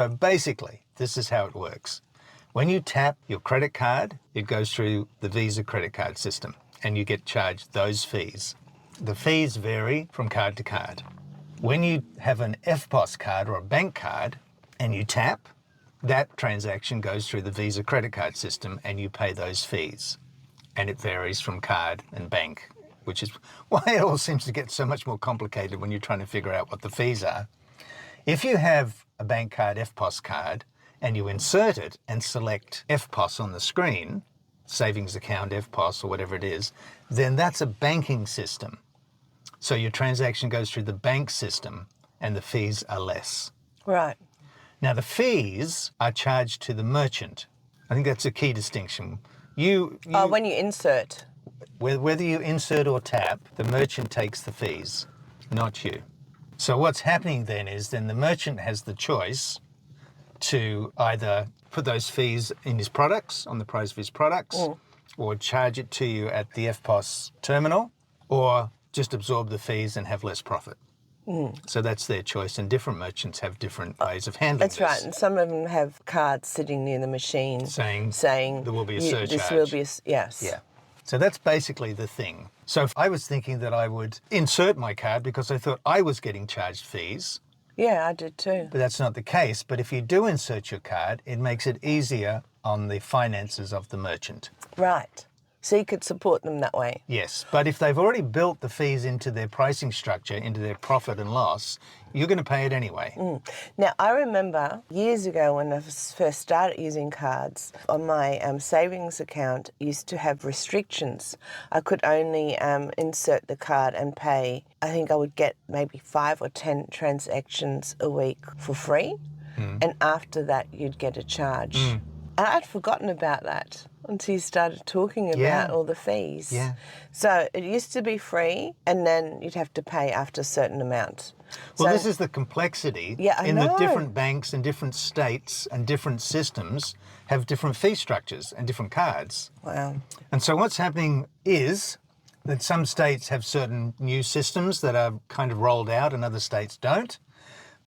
So basically, this is how it works. When you tap your credit card, it goes through the Visa credit card system and you get charged those fees. The fees vary from card to card. When you have an EFTPOS card or a bank card and you tap, that transaction goes through the Visa credit card system and you pay those fees. And it varies from card and bank, which is why it all seems to get so much more complicated when you're trying to figure out what the fees are. If you have a bank card, EFTPOS card, and you insert it and select EFTPOS on the screen, savings account, EFTPOS, or whatever it is, then that's a banking system. So your transaction goes through the bank system and the fees are less. Right. Now the fees are charged to the merchant. I think that's a key distinction. When you insert. Whether you insert or tap, the merchant takes the fees, not you. So what's happening then is the merchant has the choice to either put those fees in his products, on the price of his products, or charge it to you at the EFTPOS terminal, or just absorb the fees and have less profit. So that's their choice, and different merchants have different ways of handling this. That's right, and some of them have cards sitting near the machine saying there will be a surcharge. This will be yes. Yeah. So that's basically the thing. So I was thinking that I would insert my card because I thought I was getting charged fees. Yeah, I did too. But that's not the case. But if you do insert your card, it makes it easier on the finances of the merchant. Right. So you could support them that way. Yes, but if they've already built the fees into their pricing structure, into their profit and loss, you're going to pay it anyway. Now, I remember years ago when I first started using cards, on my savings account used to have restrictions. I could only insert the card and pay. I think I would get maybe 5 or 10 transactions a week for free. And after that, you'd get a charge. And I'd forgotten about that until you started talking about all the fees. Yeah. So it used to be free, and then you'd have to pay after a certain amount. Well, So- this is the complexity Yeah, I in that know. different banks and different states and different systems have different fee structures and different cards. Wow. And so what's happening is that some states have certain new systems that are kind of rolled out and other states don't.